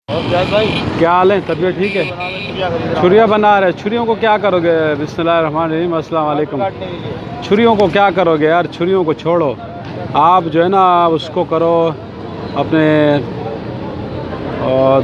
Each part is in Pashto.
भाई क्या हाल है? तबीयत ठीक है? छुरियाँ बना रहे, छुरियों को क्या करोगे? बिस्मिल्लाहिर्रहमानिर्रहीम, अस्सलाम वालेकुम। छुरियों को क्या करोगे यार? छुरियों को छोड़ो, आप जो है ना उसको करो अपने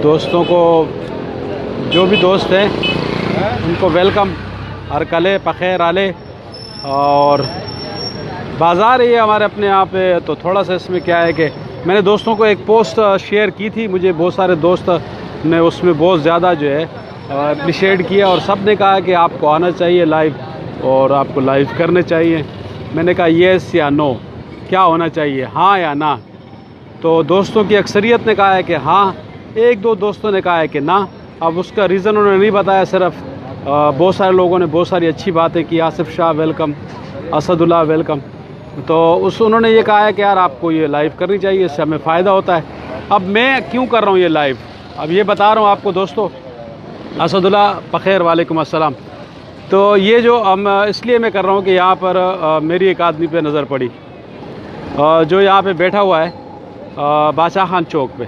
दोस्तों को, जो भी दोस्त हैं उनको वेलकम, हर कले पखैर आले। और बाज़ार ये हमारे अपने यहाँ पे, तो थोड़ा सा इसमें क्या है कि मैंने दोस्तों को एक पोस्ट शेयर की थी, मुझे बहुत सारे दोस्त ने उसमें बहुत ज़्यादा जो है अप्रिशिएट किया और सब ने कहा कि आपको आना चाहिए लाइव और आपको लाइव करने चाहिए। मैंने कहा येस या नो, क्या होना चाहिए, हाँ या ना? तो दोस्तों की अक्सरियत ने कहा है कि हाँ, एक दो दोस्तों ने कहा है कि ना। अब उसका रीज़न उन्होंने नहीं बताया, सिर्फ बहुत सारे लोगों ने बहुत सारी अच्छी बातें की। आसिफ शाह वेलकम, असदुल्ला वेलकम। तो उन्होंने ये कहा है कि यार आपको ये लाइव करनी चाहिए, इससे हमें फ़ायदा होता है। अब मैं क्यों कर रहा हूँ ये लाइव, अब ये बता रहा हूँ आपको दोस्तों। असदुल्ला पखैर, वालेकुम अस्सलाम। तो ये जो हम इसलिए मैं कर रहा हूँ कि यहाँ पर मेरी एक आदमी पे नज़र पड़ी, जो यहाँ पे बैठा हुआ है बादशाह खान चौक पे।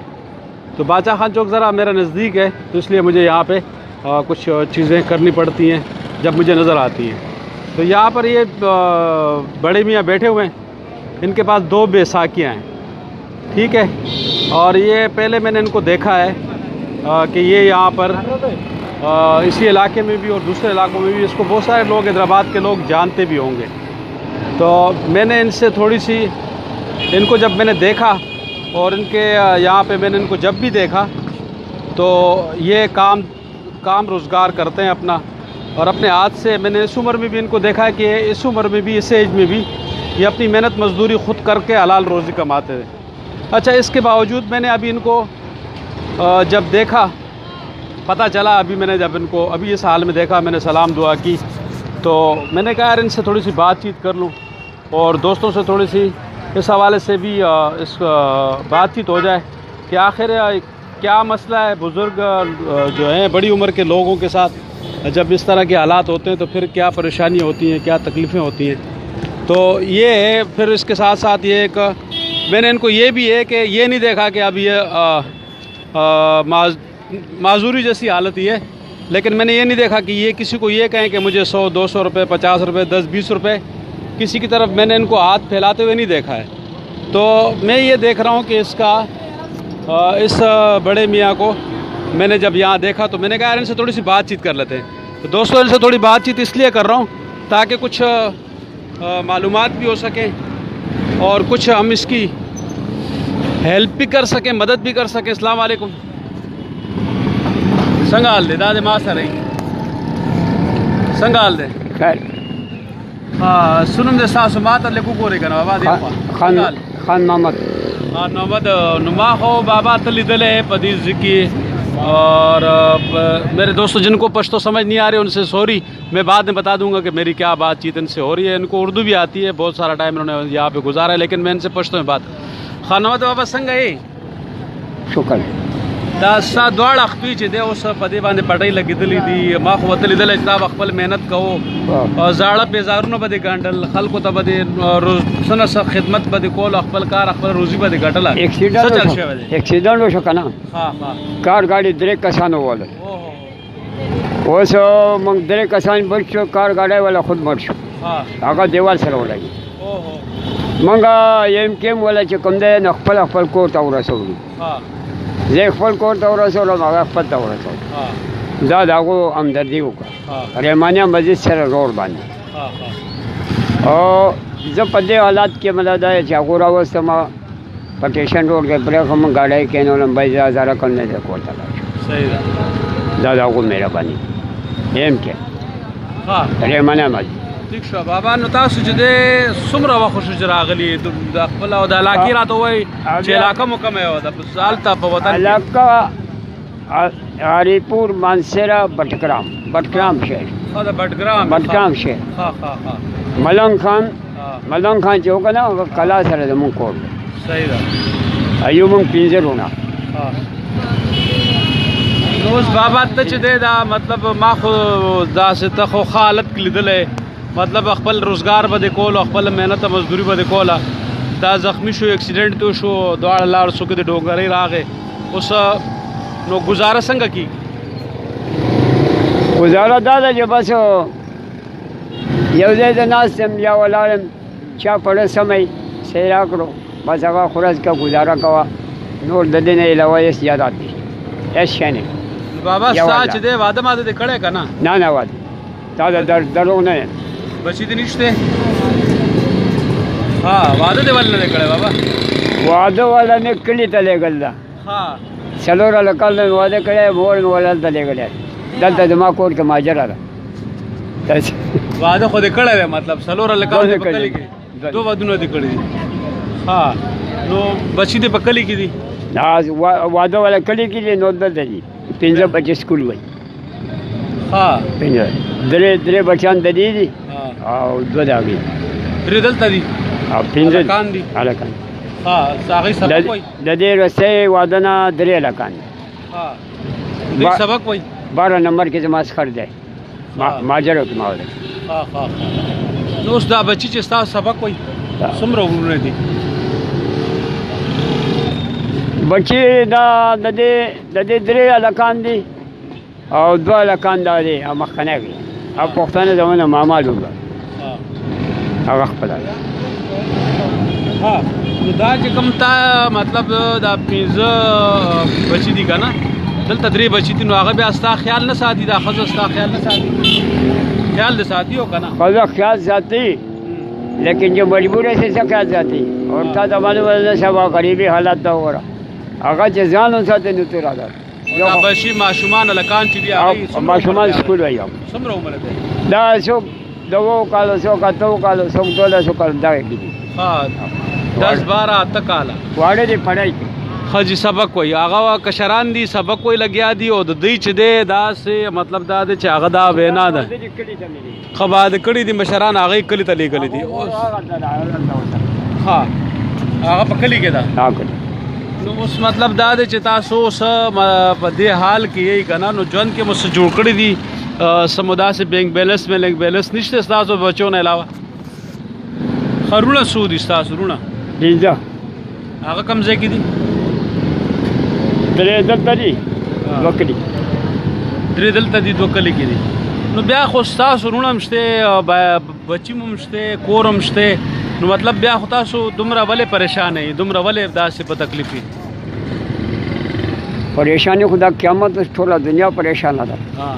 तो बादशाह खान चौक ज़रा मेरा नज़दीक है, तो इसलिए मुझे यहाँ पे कुछ चीज़ें करनी पड़ती हैं जब मुझे नज़र आती हैं। तो यहाँ पर ये बड़े मियाँ बैठे हुए हैं, इनके पास दो बैसाखियाँ हैं, ठीक है। और ये पहले मैंने इनको देखा है कि ये यहाँ पर इसी इलाके में भी और दूसरे इलाकों में भी इसको बहुत सारे लोग, हैदराबाद के लोग जानते भी होंगे। तो मैंने इनसे थोड़ी सी, इनको जब मैंने देखा और इनके यहाँ पे मैंने इनको जब भी देखा, तो ये काम रोज़गार करते हैं अपना, और अपने हाथ से मैंने इस उम्र में भी इनको देखा है कि इस उम्र में भी, इस एज में भी ये अपनी मेहनत मजदूरी ख़ुद करके हलाल रोज़ी कमाते थे। अच्छा, इसके बावजूद मैंने अभी इनको जब देखा, पता चला, अभी मैंने जब इनको अभी इस हाल में देखा, मैंने सलाम दुआ की, तो मैंने कहा यार इनसे थोड़ी सी बातचीत कर लूँ और दोस्तों से थोड़ी सी इस हवाले से भी इस बातचीत हो जाए कि आखिर क्या मसला है बुज़ुर्ग जो हैं बड़ी उम्र के लोगों के साथ, जब इस तरह के हालात होते हैं तो फिर क्या परेशानी होती हैं, क्या तकलीफ़ें होती हैं। तो ये है, फिर इसके साथ साथ ये एक मैंने इनको ये भी है कि ये नहीं देखा कि अब ये माजूरी जैसी हालत ही है, लेकिन मैंने ये नहीं देखा कि ये किसी को ये कहें कि मुझे 100-200 रुपये, 50 रुपये, 10-20 रुपये, किसी की तरफ मैंने इनको हाथ फैलाते हुए नहीं देखा है। तो मैं ये देख रहा हूँ कि इसका इस बड़े मियाँ को मैंने जब यहाँ देखा तो मैंने कहा यार इनसे थोड़ी सी बातचीत कर लेते हैं। तो दोस्तों, इनसे थोड़ी बातचीत इसलिए कर रहा हूँ ताकि कुछ मालूमात भी हो सकें और कुछ हम इसकी हेल्प भी कर सकें, मदद भी कर सकें। अस्सलाम वालेकुम। संगाल दे दादे माँ सर संगाल दे हाँ सुनम दे सासु माता लेकू कोरे करना बाबा खान मोहम्मद नमद नुमा हो बाबा तली दले पदीज की। और मेरे दोस्तों जिनको पश्तो समझ नहीं आ रहे उनसे सॉरी, मैं बाद में बता दूंगा कि मेरी क्या बातचीत इनसे हो रही है। इनको उर्दू भी आती है, बहुत सारा टाइम इन्होंने यहाँ पे गुजारा है, लेकिन मैं इनसे पश्तो में बात। खानमद बाबा संग है शुक्र दा द्वाड़ अखपी दे उस पदे बांधे पटाई लगी दली दी माँ वतली दल जनाब अकबल मेहनत कहो और जाड़ा बेजारून बदे गांडल खल को तबदे सन स खिदमत बदे कोल अकबल कार अकबल रोजी बदे गटला एक्सीडेंट हो शका ना। हाँ हाँ कार गाडी दरेक कसान वाला ओसो मग दरेक कसान बसो कार गाड्यावाला खुद मरशो आगा देवाल सरवला मग एम केम वाल्याचे कमदे अकबल अकबल कोर्ट आवरा सोडली जे अकबल कोर्ट आवरा सोडला मग अकबल आवरा सोडला दा दागो हमदर्दी होगा रहमानिया मस्जिद सर रोड बांधे और जब पदे हालात के मतलब है चाकूरा वस्त में पटेशन रोड के ब्रेक हम गाड़ी के लंबाई ज़्यादा करने से कोता सही दादा को मेहरबानी एम के रहमानिया मस्जिद ठीक शो बाबा नुता सुजदे सुमरा व खुश रागली तो अकबल और दलाकी रात वही इलाका मुकम है और साल ता पवता इलाका आरीपुर मानसेरा बटग्राम शहर बटग्राम शहर हाँ हाँ हाँ मलंग खान चौक ना कला सर मुंह कोट सही था अयूब पिंजर होना रोज बाबा तच दे दा मतलब माँ खो दा से तखो हालत लिदले मतलब अकबल रोज़गार बदे कोल अकबल मेहनत मजदूरी बदे कोला दा जख्मी शो एक्सीडेंट तो शो दौड़ लार सुके डोंगरे रागे उस نو گزاره څنګه کی گزاره دا ده چې بس یو ځای ته ناست یم یا ولاړ یم چا پړه سمی سیرا کړو بس هغه خورز کا گزاره کوه نور د دې نه علاوه هېڅ زیادات دي هېڅ شی نه بابا یو ستا الله. چې دی واده ماده دې کړی که نه نه نه واده تا د دروغ نه یم بچی دې نشته ها واده دې ولې نه دی کړی بابا واده والا مې کلي ته لېږل ده ها څلور هلکان مې واده کړی مور مې ولا هلته لېږلی دلته زما کور کې ماجره ده داسې واده خو دې کړی دی مطلب څلور هلکان دوه دې په کړي کلي دي. کې دوه ودونه دې کړي دي ها نو بچی دې په کلي کې دي واده والا کلي کې دي نو دلته دي 15 بچې سکول وایي ها 15 درې بچیان د دې دي ها او دوه د هغې درې دلته دي او 15 هلکان دي هلکان ها هغې سبق وایي د دې رسۍ واده نه 3 هلکان دي ها دوی سبق وایي 12 نمبر کې زما سخر دی ماجرو کې ما واده ها ها نو اوس دا بچی چې ستا سبق وایي څومره ورونه دي بچی دا د دې 3 هلکان دي او 2 هلکان دا دي او مخکنی وي او پښتانه زمونه ماما لوبه ها هغه خپل ها نو دا چې کوم تا مطلب دا 15 بچی دي که نه دلته 3 بچی دي نو هغه بیا ستا خیال نه ساتي دا ښځه ستا خیال نه ساتي خیال دې ساتي او که نه خدا خیال ساتي لیکن جو مجبور ہے سے خیال ساتي اور تا د باندې سبا غریبي حالت دا وره هغه چې ځان وساتي نو تیر راځي دا بچی ماشومان هلکان چې دي هغې څومره ماشومان عمر دی؟ سکول وایي څومره عمر دی دا څوک 2 کالو څوک 8 کالو څوک 12 کالو دا کې دي ها 10 12 8 کاله واړه دي پړای کې خځې سبق وایي هغه کشران دي سبق وایي لګیا دي او د دوی چې دی داسې مطلب دا دی چې هغه دا وینا ده ښه باده کړي دي مشران هغې کلي ته لېږلي دي ها هغه په کلي کې ده نو اوس مطلب دا دی چې تاسو اوس په دې حال کې یې که نه نو ژوند کې مو څه جوړ کړي دي څه مو داسې بینک بیلنس مې بیلنس نشته ستاسو بچو نه علاوه ښه رونه څو دي ستاسو رونه پنځه هغه کوم ځای کې دي درې دلته دي دوه کلي 3 دلته دي 2 کلي کې دي نو بیا خو ستاسو رونه هم شته بچي مو هم شته کور هم شته نو مطلب بیا خو تاسو دومره ولې پریشان یې دومره ولې داسې په تکلیف یې پریشانی خدا قیامت ټوله دنیا پریشانه ده ها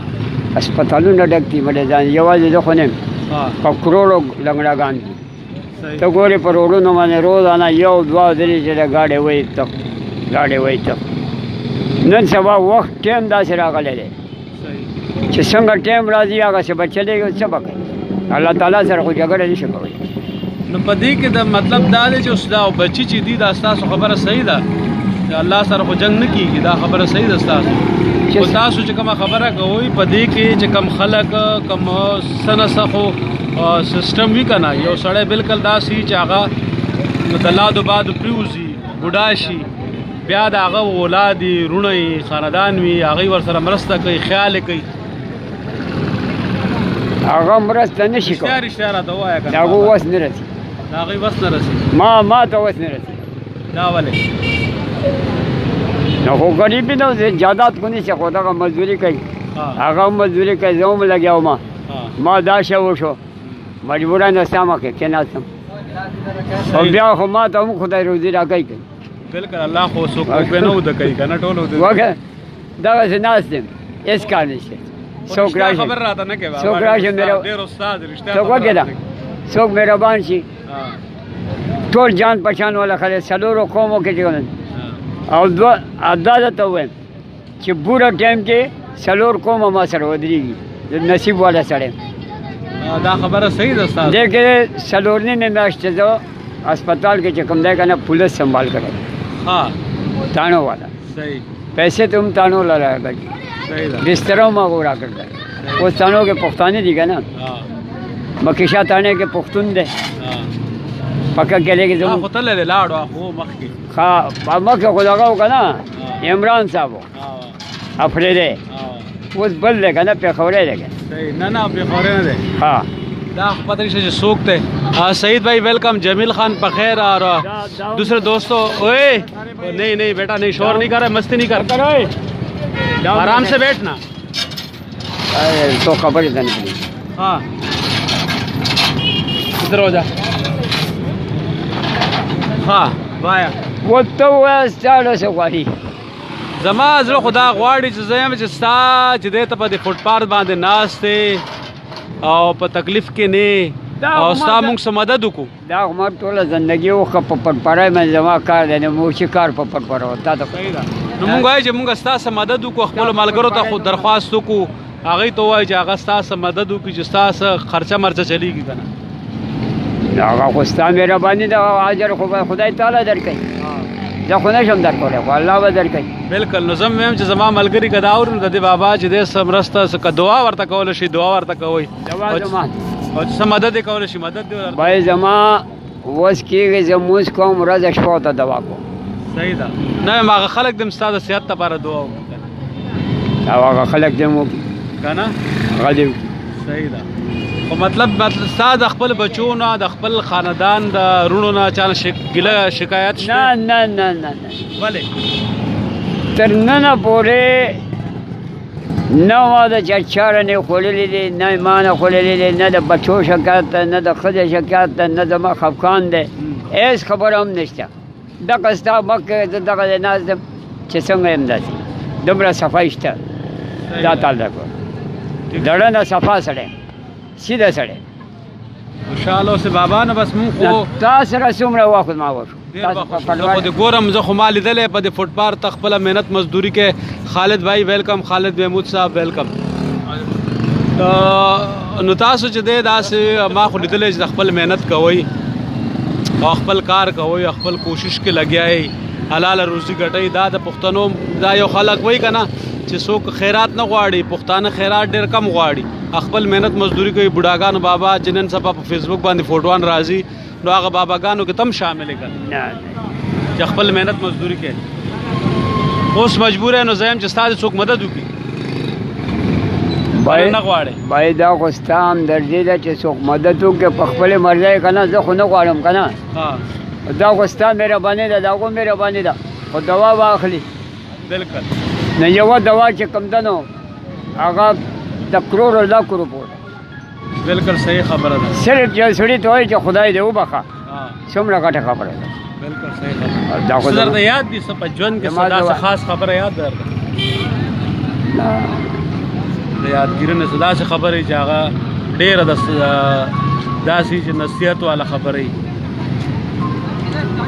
هسپتالونه ډک دي مړه ځان یوازې زه خو نه یم ها په کروڑو لنګړاګان دي صحیح ته ګورې په روډونو باندې روزانه 1 2 3 چې ګاډي وایي تک ګاډي وایي تک نن سبا وخت ټیم داسې راغلی دی صحیح چې څنګه ټیم راځي هغه څه به چلېږي څه به کوي الله تعالی سره خو جګړه نشي کولی نو په دې کې د مطلب دا دی چې اوس دا بچي چې دي دا ستاسو خبره صحیح ده چې الله سره خو جنګ نه کېږي دا خبره صحیح ده ستاسو خو تاسو چې کومه خبره کوئ په دې کې چې کم خلک کم څه نه څه خو سسټم وي که نه یو سړی بالکل داسې چې هغه د لادو بادو پریوځي بوډا شي بیا د هغه اولاد وي رونه وي خاندان وي هغوی ورسره مرسته کوي خیال یې کوي هغه مرسته نشي کولی رښتیا راته ووایه که د هغو وس نه رسي د هغوی وس نه رسي ما ته وس نه رسي دا ولې نو خو غریبي نه جادات کو نشي خو دغه مزدوري کوي هغه مزدوري کوي زه هم لګیا ما دا شی وشو مجبورانه سامه کې کېناستم او بیا خو ما ته هم خدای روزي راکوي بالکل الله خو څوک به نه وده کوي که نه ټول وده وګه دغسې ناست یم هېڅ کار نشته څوک راشي خبر راته نه کوي څوک راشي ډېر استاد رښتیا څوک وګه ده څوک مهربان شي ټول جان پہچان والا خلک څلورو قومو کې چې او دوه دا درته ووایم چې بوره ټایم کې څلور قومه ما سره ودرېږي نصیب والا سړی دا خبره صحیح ده ستاسو دې کې څلور نیمې میاشتې زه اسپتال کې چې کوم دی که نه پولیس سنبھال کړی ها تانو والا صحیح پیسے تو هم تانو لا راغلي صحیح ده بستر هم هغو راکړل اوس تانو کې پښتانه دي که نه مکیشا تانه کې پښتون دی پکه کلی کې خو تللی دی لاړو خو مخکې ښه مخکې خو دغه و که نه عمران صاحب و افریدی اوس بل دی که نه پېښوری دی که صحیح نه نه پېښوری نه دی ها دا پتہ نہیں کہ سوک تھے سعید بھائی ویلکم جمیل خان بخیر اور دوسرے دوستوں اوئے نہیں نہیں بیٹا نہیں شور نہیں کر رہا مستی نہیں کر आराम से बैठना। तो खबर है नहीं। हाँ इधर हो जा। हाँ वाया वो तो स्टार्ट से वाली زما زړه خدا غواړي چې زه یم چې ستا چې دی ته په دې فوټپاث باندې ناست دی او په تکلیف کې نه او ستا موږ څه مدد وکړو. دا عمر ټوله زندګي وخه په پټپړای مې زما کار دی نو موږ کار په پټپړ وتا ته صحیح ده. نو موږ وایو چې موږ ستا څه مدد وکړو، خپل ملګرو ته خو درخواست وکړو، هغوی ته ووایو چې هغه ستا څه مدد وکړي چې ستا څه خرچه مرچه چلیږي که نه. هغه خو ستا مهرباني ده، اجر خو خدای تعالی درکوي، زه خو نشم درکولی، خو الله به درکوي. بلکل. نو زه هم وایم چې زما ملګري که دا اوري نو د دې بابا چې دی څه مرسته که دعا ورته کولی شي دعا ورته کوئ، دوا زما او چې څه مدد یې کولی شي مدد دې ورته. بای زما وس کېږي زه مونځ کوم ورځ شپه ته دوا کوم. صحیح ده. نه یم هغه خلک دې هم ستا د صحت لپاره دعا وکړي او هغه خلک دې هم وکړي که نه. هغه دې وکړي. صحیح ده. خو مطلب ستا د خپل بچو نه د خپل خاندان د رونو نه چا نه ګیله شکایت شته؟ نه نه نه نه نه ولې؟ تر ننه پورې نه ما د چرچاره نه خوړلې دي، نه ما نه خوړلې دي، نه د بچو شکایت ده، نه د ښځې شکایت ده، نه زما خفقان دی، هېڅ خبره هم نشته. دغه ستا مخکې زه دغه دی ناست یم چې څنګه یم داسې دومره صفایي شته. دا تعالی درکړه زړه نه صفا سړی سیده سړی. خوشحاله اوسې بابا. نه بس مونږ خو تا سره څومره وخت ما وشو خو د ګورم زه خو ما لیدلی په دې فوټپاث ته خپله محنت مزدوري کې. خالد بھائی ویلکم، خالد محمود صاحب ویلکم. نو تاسو چې دی داسې ما خو لیدلی چې د خپل محنت کوئ او خپل کار کوئ، خپل کوشش کې لګیا یې، حلاله روزي ګټئ. دا د پښتنو دا یو خلک وایي که نه چې څوک خیرات نه غواړي، پښتانه خیرات ډېر کم غواړي، خپل محنت مزدوري کوي. بوډاګانو بابا چې نن سبا په فیسبوک باندې فوټوان راځي نو هغه باباګانو کې تم شامل کړه چې خپل محنت مزدوري کوي. اوس مجبور یې نو زه یم چې ستا څوک مدد وکړي نه غواړې. باید دا خو ستا همدردي ده چې څوک مدد وکړي په خپلې مرضۍ که نه، زه خو نه غواړم که نه. دا خو ستا مهرباني ده، دا خو مهرباني ده، خو دوا به اخلي. بلکل. نه یوه دوا چې کوم ده نو هغه د کروڑ لاکھو روپو ده. بلکل صحیح خبره ده. صرف یو سړي ته وایي چې خدای دې وبخښه، څومره ګټه خبره ده. بلکل صحیح خبره. دا خو درته یاد دي څه په ژوند کې څه داسې خاص خبره یاد درته؟ د یادګیرۍ نه څه داسې خبرې چې هغه ډېره داسې چې نصیحت والا خبرې.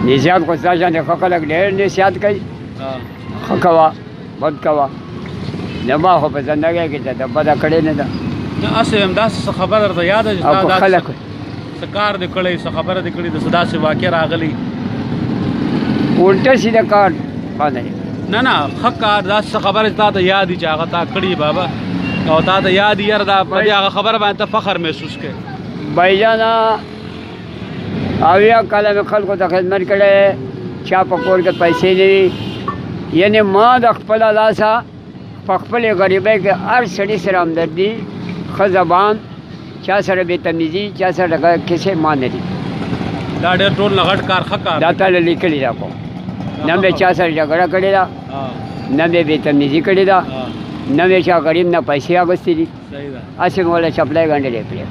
نصیحت خو ستا شانې ښه خلک ډېر نصیحت کوي، ښه کوه بد کوه. نه ما خو په زندګۍ کې څه بده کړې نه ده. نه هسې یم داسې څه خبره درته یاده چې او خلک څه کار دې کړی، څه خبره دې کړې، څه داسې واقع راغلی الټه سیده کار باندې؟ نه نه ښه کار داسې څه خبره چې تا ته یاد وي چې هغه تا کړي بابا او تا ته یاد وي یاره دا په دې هغه خبره باندې ته فخر محسوس کړې. بھائی اویا کاله مې خلکو ته خدمت کړی، چا په کور کې پیسې نه وي، یعنې ما د خپله لاسه په خپلې غریبۍ کې هر سړي سره همدردي، ښه زبان، چا سره بېتمیزي، چا سره کیسې ما نه دي. دا ډېر ټول نه غټ کار ښه کار دا تاله لیکلي دا کوم. نه مې چا سره جګړه کړې ده، نه مې بېتمیزي کړې ده، نه مې چا غریب نه پیسې اخیستې دي، هسې مې وله چپلی ګنډلې پرې.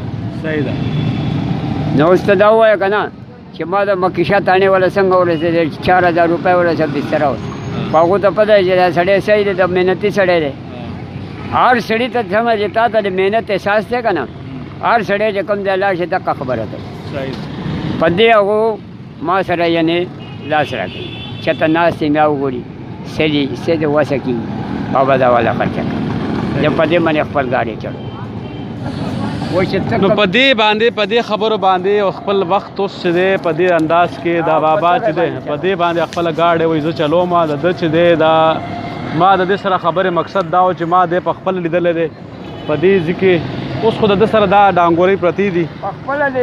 صحیح ده. نو اوس ته دا ووایه که نه چې ما د مکیشه تانې والا څنګه ورسېدې، 4000 روپۍ والا څه بستره وه. په هغو ته پته چې دا سړی صحیح دی، د محنتي سړی دی. هر سړي ته سمه چې تا ته د محنت احساس دی که نه، هر سړی چې کوم ځای لاړ شي دقه خبره کوي. په دې هغو ما سره یعنې لاس راکوي، چېرته ناست یم یا وګوري څه دې وسه کېږي، بابا دا والا خرچه کوي. زه په دې باندې خپل ګاډی چلوم. نو په دې باندې په دې خبرو باندې او خپل وخت اوس چې دی په دې انداز کې دا بابا چې دی په دې باندې خپله ګاډی وایي زه چلوم. د ده چې دی دا ما د دې سره خبرې مقصد دا و چې ما دی په خپل لیدلی دی په دې ځای کې. اوس خو د ده سره دا ډانګورۍ پرتې دي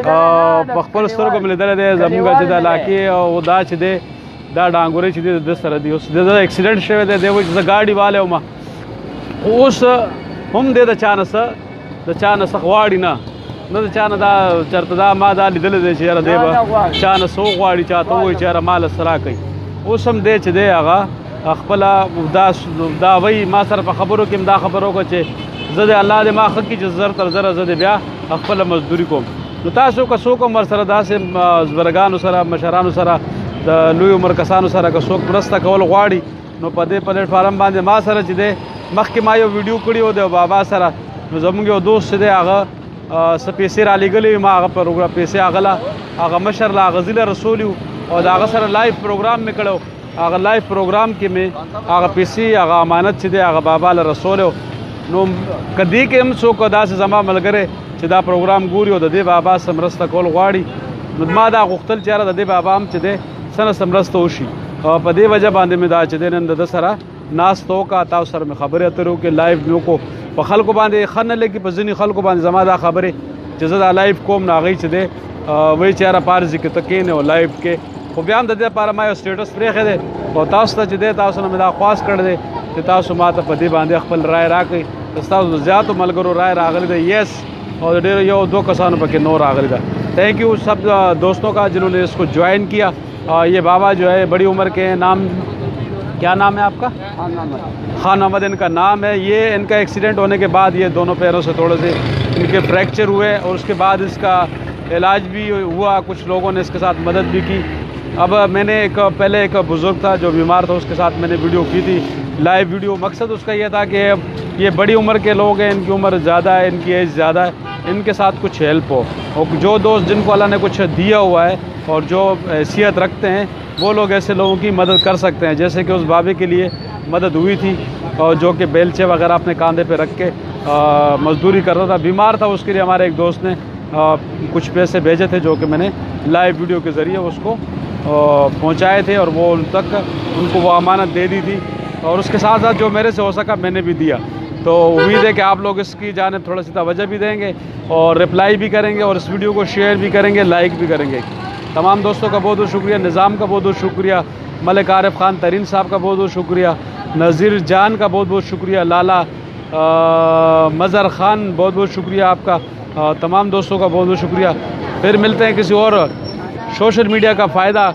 او په خپلو سترګو مې لیدلی دی زموږ چې د علاقې او دا چې دی دا ډانګورۍ چې دی د ده سره دي. اوس د ده اکسیډنټ شوی دی، دی وایي چې زه ګاډي والی وم. اوس هم دی د چا نه څه غواړي نه د چا نه دا چېرته دا ما دا لیدلی دی چې یاره دی به چا نه څه وغواړي، چاته ووایي چې یاره ما له څه راکوي. اوس هم دی چې دی هغه خپله دا وایي ما سره په خبرو کې دا خبرو کو چې زه د الله دې ما ښه کړي چې زر تر زره زه د بیا خپله مزدوري کوم. نو تاسو که څوک هم ورسره داسې بزرګانو سره مشرانو سره د لوی عمر کسانو سره که څوک مرسته کول غواړي نو په دې پلیټفارم باندې ما سره چې دی مخکې ما یو ویډیو کړی و د بابا سره، نو زموږ یو دوست چې دی هغه څه پیسې رالیږلې ما هغه پروګرام پیسې هغه مشر لا هغه ځله رسولي او د هغه سره لایف پروګرام مې کړو. هغه لایف پروګرام کې مې هغه پیسې هغه امانت چې دی هغه بابا له رسولو. نو کدی کې هم څوک داسې زما ملګری چې دا پروګرام ګوري او د دې بابا سره مرسته کول غواړي نو ما دا غوښتل چې یاره د دې بابا هم چې دی څه نه مرسته وشي. او په دې وجه باندې مې دا چې دی نن د سره ناستو کا تاسو سره مې خبرې اترو کې لایف مې وکړو. په خلکو باندې ښه نه لګي، په ځینې خلکو باندې زما دا خبرې چې زه دا لایف کوم نو هغوی چې دی وایي چې یاره پارځي کې ته کښېنې او لایف کې. خو بیا هم د دې لپاره ما یو سټیټس پرېښی دی او تاسو ته چې دی تاسو نه مې دا خواست کړی دی چې تاسو ما ته په دې باندې خپل رای راکړئ. ستاسو د زیاتو ملګرو رای راغلی دی یس اور ډېرو یو دو کسانو پکې نو راغلی ده. थैंक यू सब दोस्तों का जिन्होंने इसको ज्वाइन किया. ये बाबा जो है बड़ी उम्र के हैं, नाम क्या नाम है आपका? खान अहमद इनका नाम है. ये इनका एक्सीडेंट होने के बाद ये दोनों पैरों से थोड़े से इनके फ्रैक्चर हुए और उसके बाद इसका इलाज भी हुआ. कुछ लोगों ने इसके साथ मदद भी की. अब मैंने पहले एक बुज़ुर्ग था जो बीमार था उसके साथ मैंने वीडियो की थी, लाइव वीडियो. मकसद उसका ये था कि ये बड़ी उम्र के लोग हैं, इनकी उम्र ज़्यादा है, इनकी एज ज़्यादा है, इनके साथ कुछ हेल्प हो. और जो दोस्त जिनको अल्लाह ने कुछ दिया हुआ है और जो हैसियत रखते हैं वो लोग ऐसे लोगों की मदद कर सकते हैं. जैसे कि उस बाबे के लिए मदद हुई थी और जो कि बेलचे वगैरह अपने कांधे पे रख के मजदूरी करता था, बीमार था. उसके लिए हमारे एक दोस्त ने कुछ पैसे भेजे थे जो कि मैंने लाइव वीडियो के ज़रिए उसको पहुंचाए थे और वो उन तक उनको वो अमानत दे दी थी. और उसके साथ साथ जो मेरे से हो सका मैंने भी दिया. तो उम्मीद है कि आप लोग इसकी जानिब थोड़ा सी तवज्जो भी देंगे और रिप्लाई भी करेंगे और इस वीडियो को शेयर भी करेंगे, लाइक भी करेंगे. तमाम दोस्तों का बहुत बहुत शुक्रिया. निज़ाम का बहुत बहुत शुक्रिया. मलिक आरिफ खान तरीन साहब का बहुत बहुत शुक्रिया. नज़ीर जान का बहुत बहुत शुक्रिया. लाला मज़हर खान बहुत बहुत शुक्रिया आपका. तमाम दोस्तों का बहुत बहुत शुक्रिया. फिर मिलते हैं किसी और सोशल मीडिया का फ़ायदा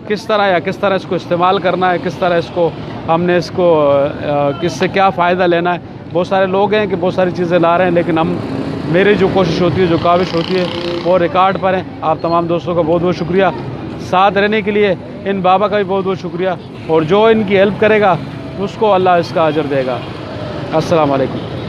किस तरह या किस तरह इसको इस्तेमाल करना है, किस तरह इसको हमने इसको किससे क्या फ़ायदा लेना है. बहुत सारे लोग हैं कि बहुत सारी चीज़ें ला रहे हैं लेकिन हम मेरी जो कोशिश होती है, जो काविश होती है वो रिकॉर्ड पर है. आप तमाम दोस्तों का बहुत बहुत शुक्रिया. साथ रहने के लिए इन बाबा का भी बहुत बहुत शुक्रिया और जो इनकी हेल्प करेगा उसको अल्लाह इसका अजर देगा. अस्सलाम वालेकुम.